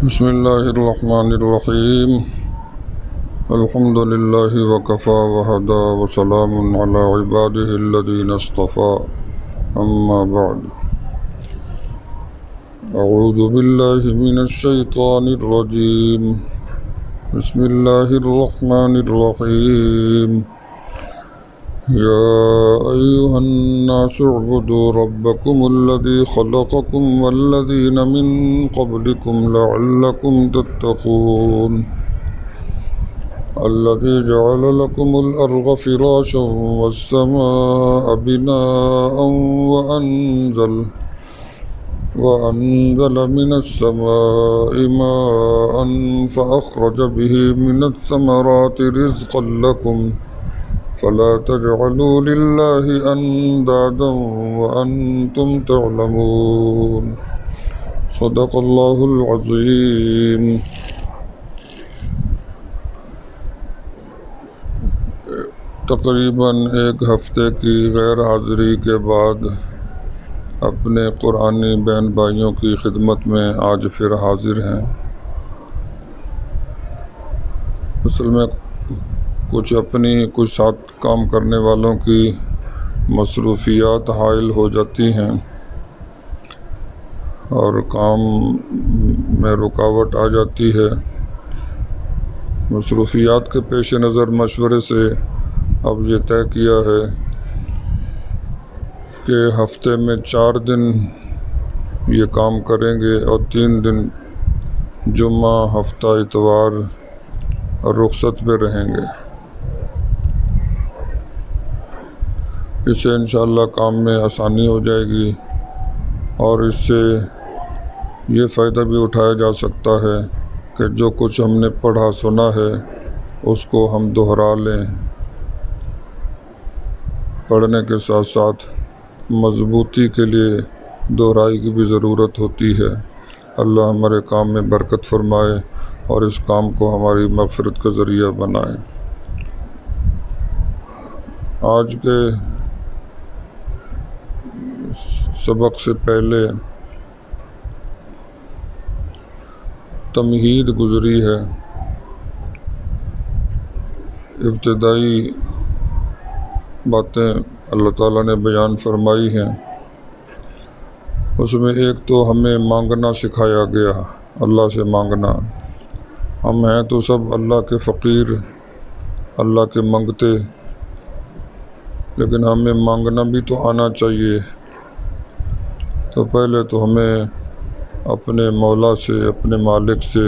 بسم اللہ الرحمن الرحیم الحمد للہ وکفا وہدا وسلام علی عبادہ الذین اصطفیٰ اما بعد اعوذ باللہ من الشیطان الرجیم بسم اللہ الرحمن الرحیم یا ایہا الناس اعبدوا ربکم الذی خلقکم والذین من قبلکم لعلکم تتقون الذي جعل لكم الأرض فراشا والسماء بناء وأنزل من السماء ماء فأخرج به من الثمرات رزقا لكم فلا تجعلوا لله أندادا وأنتم تعلمون صدق الله العظيم۔ تقریباً ایک ہفتے کی غیر حاضری کے بعد اپنے قرآنی بہن بھائیوں کی خدمت میں آج پھر حاضر ہیں۔ اصل میں کچھ ساتھ کام کرنے والوں کی مصروفیات حائل ہو جاتی ہیں اور کام میں رکاوٹ آ جاتی ہے۔ مصروفیات کے پیش نظر مشورے سے اب یہ طے کیا ہے کہ ہفتے میں 4 دن یہ کام کریں گے اور 3 دن جمعہ ہفتہ اتوار رخصت پہ رہیں گے۔ اس سے انشاءاللہ کام میں آسانی ہو جائے گی اور اس سے یہ فائدہ بھی اٹھایا جا سکتا ہے کہ جو کچھ ہم نے پڑھا سنا ہے اس کو ہم دہرا لیں۔ پڑھنے کے ساتھ ساتھ مضبوطی کے لیے دہرائی کی بھی ضرورت ہوتی ہے۔ اللہ ہمارے کام میں برکت فرمائے اور اس کام کو ہماری مغفرت کا ذریعہ بنائے۔ آج کے سبق سے پہلے تمہید گزری ہے۔ ابتدائی باتیں اللہ تعالیٰ نے بیان فرمائی ہیں۔ اس میں ایک تو ہمیں مانگنا سکھایا گیا، اللہ سے مانگنا۔ ہم ہیں تو سب اللہ کے فقیر، اللہ کے منگتے، لیکن ہمیں مانگنا بھی تو آنا چاہیے۔ تو پہلے تو ہمیں اپنے مولا سے، اپنے مالک سے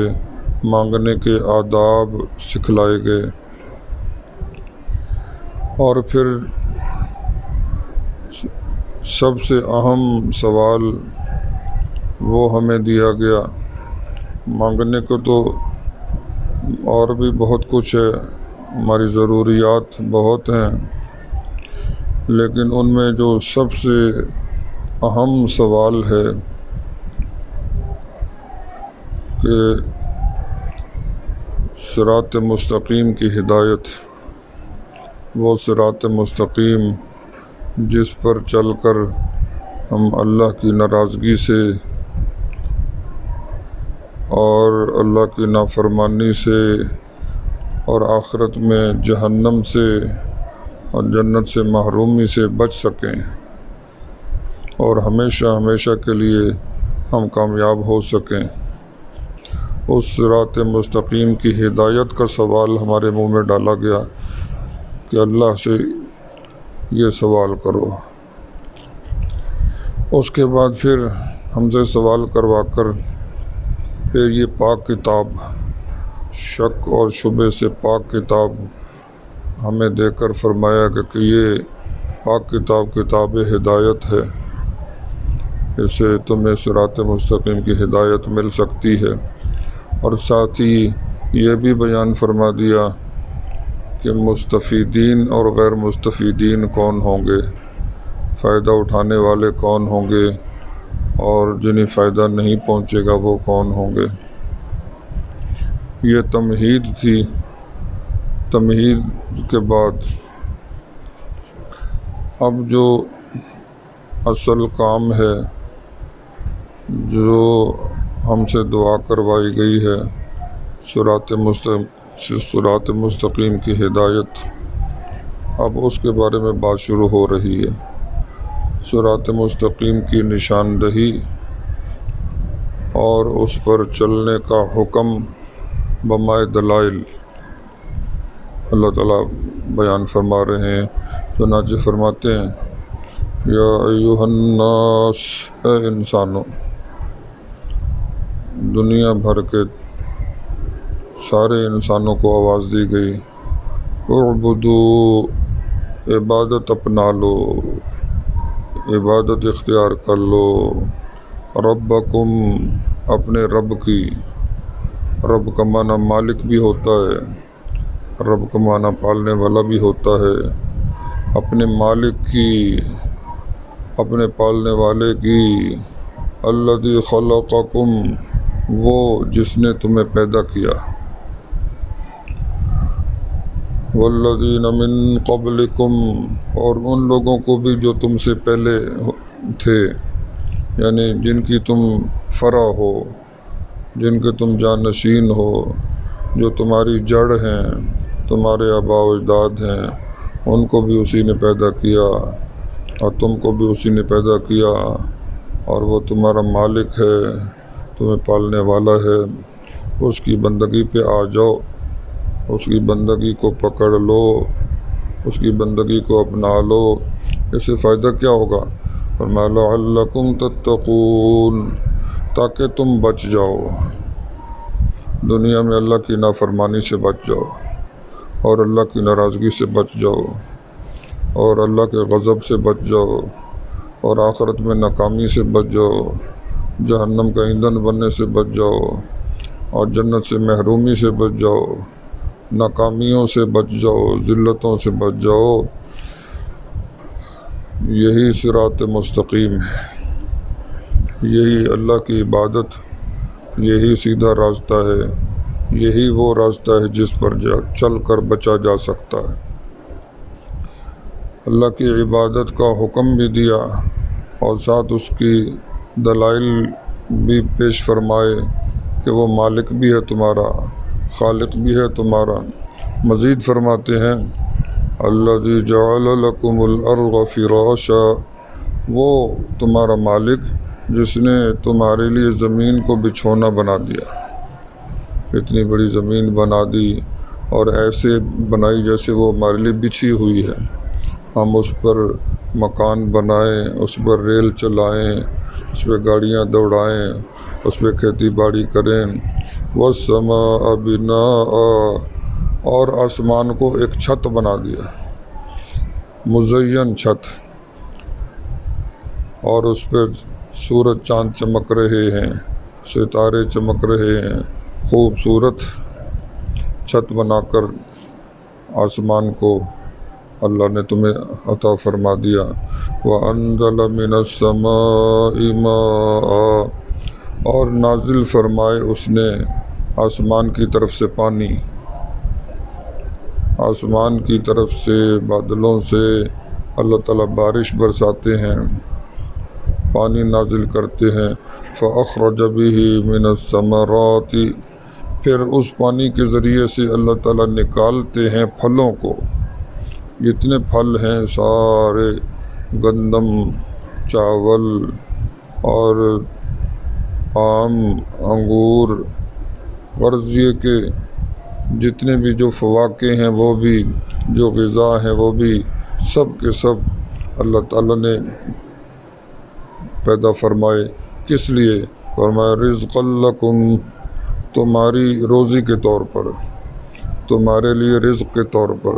مانگنے کے آداب سکھلائے گئے، اور پھر سب سے اہم سوال وہ ہمیں دیا گیا۔ مانگنے کو تو اور بھی بہت کچھ ہے، ہماری ضروریات بہت ہیں، لیکن ان میں جو سب سے اہم سوال ہے کہ صراط مستقیم کی ہدایت، وہ صراط مستقیم جس پر چل کر ہم اللہ کی ناراضگی سے اور اللہ کی نافرمانی سے اور آخرت میں جہنم سے اور جنت سے محرومی سے بچ سکیں اور ہمیشہ ہمیشہ کے لیے ہم کامیاب ہو سکیں۔ اس صراط مستقیم کی ہدایت کا سوال ہمارے منہ میں ڈالا گیا کہ اللہ سے یہ سوال کرو۔ اس کے بعد پھر ہم سے سوال کروا کر پھر یہ پاک کتاب، شک اور شبہ سے پاک کتاب ہمیں دے کر فرمایا کہ یہ پاک کتاب کتاب ہدایت ہے، اس سے تمہیں صراط مستقیم کی ہدایت مل سکتی ہے۔ اور ساتھ ہی یہ بھی بیان فرما دیا کہ مستفیدین اور غیر مستفیدین کون ہوں گے، فائدہ اٹھانے والے کون ہوں گے اور جنہیں فائدہ نہیں پہنچے گا وہ کون ہوں گے۔ یہ تمہید تھی۔ تمہید کے بعد اب جو اصل کام ہے، جو ہم سے دعا کروائی گئی ہے صراط مستقیم کی ہدایت، اب اس کے بارے میں بات شروع ہو رہی ہے۔ صراط مستقیم کی نشاندہی اور اس پر چلنے کا حکم بمائے دلائل اللہ تعالیٰ بیان فرما رہے ہیں۔ چنانچہ فرماتے ہیں یا ایھا الناس، اے انسانوں، دنیا بھر کے سارے انسانوں کو آواز دی گئی، اعبدو، عبادت اپنا لو، عبادت اختیار کر لو، ربکم، اپنے رب کی۔ رب کا معنی مالک بھی ہوتا ہے، رب کا معنی پالنے والا بھی ہوتا ہے۔ اپنے مالک کی، اپنے پالنے والے کی۔ الذی خلقکم، وہ جس نے تمہیں پیدا کیا۔ والذین من قبلکم، اور ان لوگوں کو بھی جو تم سے پہلے تھے، یعنی جن کی تم فرع ہو، جن کے تم جانشین ہو، جو تمہاری جڑ ہیں، تمہارے آباء و اجداد ہیں، ان کو بھی اسی نے پیدا کیا اور تم کو بھی اسی نے پیدا کیا، اور وہ تمہارا مالک ہے، تمہیں پالنے والا ہے۔ اس کی بندگی پہ آ جاؤ، اس کی بندگی کو پکڑ لو، اس کی بندگی کو اپنا لو۔ اس سے فائدہ کیا ہوگا؟ فرمایا لعلکم تتقون، تاکہ تم بچ جاؤ، دنیا میں اللہ کی نافرمانی سے بچ جاؤ، اور اللہ کی ناراضگی سے بچ جاؤ، اور اللہ کے غضب سے بچ جاؤ، اور آخرت میں ناکامی سے بچ جاؤ، جہنم کا ایندھن بننے سے بچ جاؤ، اور جنت سے محرومی سے بچ جاؤ، ناکامیوں سے بچ جاؤ، ذلتوں سے بچ جاؤ۔ یہی صراط مستقیم ہے، یہی اللہ کی عبادت، یہی سیدھا راستہ ہے، یہی وہ راستہ ہے جس پر چل کر بچا جا سکتا ہے۔ اللہ کی عبادت کا حکم بھی دیا اور ساتھ اس کی دلائل بھی پیش فرمائے کہ وہ مالک بھی ہے تمہارا، خالق بھی ہے تمہارا۔ مزید فرماتے ہیں الذی جعل لکم الارض فراشا، وہ تمہارا مالک جس نے تمہارے لیے زمین کو بچھونا بنا دیا، اتنی بڑی زمین بنا دی اور ایسے بنائی جیسے وہ ہمارے لیے بچھی ہوئی ہے، ہم اس پر مکان بنائیں، اس پر ریل چلائیں، اس پہ گاڑیاں دوڑائیں، اس پہ کھیتی باڑی کریں۔ والسماء بناء، اور آسمان کو ایک چھت بنا دیا، مزین چھت، اور اس پہ سورج چاند چمک رہے ہیں، ستارے چمک رہے ہیں، خوبصورت چھت بنا کر آسمان کو اللہ نے تمہیں عطا فرما دیا۔ وَأَنزَلَ مِنَ السَّمَاءِ مَاءً، اور نازل فرمائے اس نے آسمان کی طرف سے پانی، آسمان کی طرف سے بادلوں سے اللہ تعالیٰ بارش برساتے ہیں، پانی نازل کرتے ہیں۔ فَأَخْرَجَ بِهِ مِنَ الثَّمَرَاتِ، پھر اس پانی کے ذریعے سے اللہ تعالیٰ نکالتے ہیں پھلوں کو، جتنے پھل ہیں سارے، گندم، چاول اور آم، انگور، غرض یہ کہ جتنے بھی جو فواکہ ہیں وہ بھی، جو غذا ہیں وہ بھی، سب کے سب اللہ تعالیٰ نے پیدا فرمائے۔ کس لیے؟ فرمایا رزقا لکم، تمہاری روزی کے طور پر، تمہارے لیے رزق کے طور پر،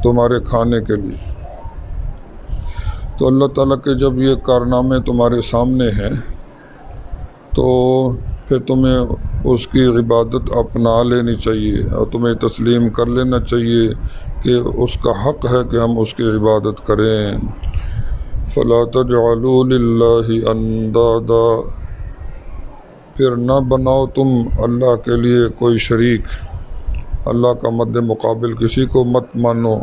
تمہارے کھانے کے لیے۔ تو اللہ تعالیٰ کے جب یہ کارنامے تمہارے سامنے ہیں تو پھر تمہیں اس کی عبادت اپنا لینی چاہیے، اور تمہیں تسلیم کر لینا چاہیے کہ اس کا حق ہے کہ ہم اس کی عبادت کریں۔ فَلَا تَجْعَلُوا لِلَّهِ أَنْدَادًا، پھر نہ بناؤ تم اللہ کے لیے کوئی شریک، اللہ کا مد مقابل کسی کو مت مانو،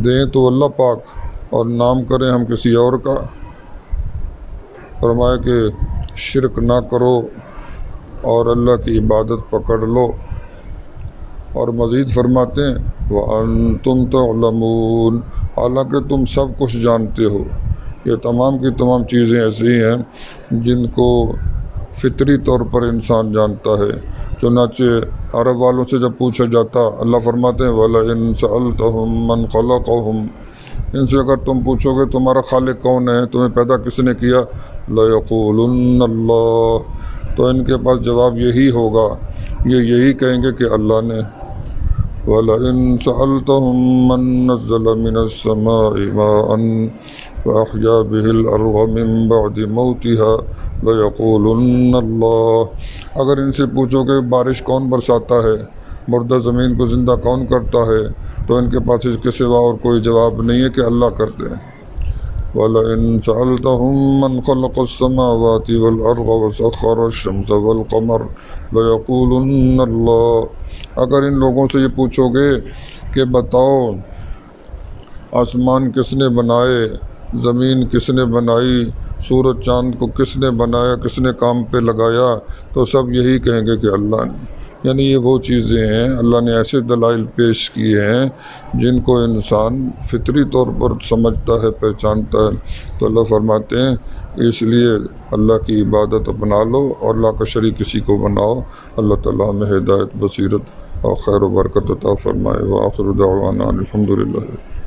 دیں تو اللہ پاک اور نام کریں ہم کسی اور کا۔ فرمایا کہ شرک نہ کرو اور اللہ کی عبادت پکڑ لو۔ اور مزید فرماتے ہیں وَأَنْتُمْ تَعْلَمُونَ، حالانکہ تم سب کچھ جانتے ہو۔ یہ تمام کی تمام چیزیں ایسی ہیں جن کو فطری طور پر انسان جانتا ہے۔ چنانچہ عرب والوں سے جب پوچھا جاتا، اللہ فرماتے ہیں وَلَئِن سَأَلْتَهُم مَّن خَلَقَهُم، ان سے اگر تم پوچھو گے تمہارا خالق کون ہے، تمہیں پیدا کس نے کیا، لَيَقُولُنَّ اللَّهُ، تو ان کے پاس جواب یہی ہوگا، یہ یہی کہیں گے کہ اللہ نے۔ وَلَئِن سَأَلْتَهُم مَّن نَّزَّلَ مِنَ السَّمَاءِ مَاءً فَأَحْيَا بِهِ الْأَرْضَ مِن بَعْدِ مَوْتِهَا لَيَقُولُنَّ اللَّهُ، اگر ان سے پوچھو کہ بارش کون برساتا ہے، مردہ زمین کو زندہ کون کرتا ہے، تو ان کے پاس اس کے سوا اور کوئی جواب نہیں ہے کہ اللہ کرتے ہیں۔ وَلَئِن سَأَلْتَهُم مَّن خَلَقَ السَّمَاوَاتِ وَالْأَرْضَ وَسَخَّرَ الشَّمْسَ وَالْقَمَرَ لَيَقُولُنَّ اللَّهُ، اگر ان لوگوں سے یہ پوچھو گے کہ بتاؤ آسمان کس نے بنائے، زمین کس نے بنائی، سورج چاند کو کس نے بنایا، کس نے کام پہ لگایا، تو سب یہی کہیں گے کہ اللہ نے۔ یعنی یہ وہ چیزیں ہیں، اللہ نے ایسے دلائل پیش کیے ہیں جن کو انسان فطری طور پر سمجھتا ہے، پہچانتا ہے۔ تو اللہ فرماتے ہیں اس لیے اللہ کی عبادت اپنا لو اور اللہ کا شریک کسی کو بناؤ۔ اللہ تعالیٰ ہمیں ہدایت، بصیرت اور خیر و برکت عطا فرمائے۔ وآخر دعوانا الحمدللہ۔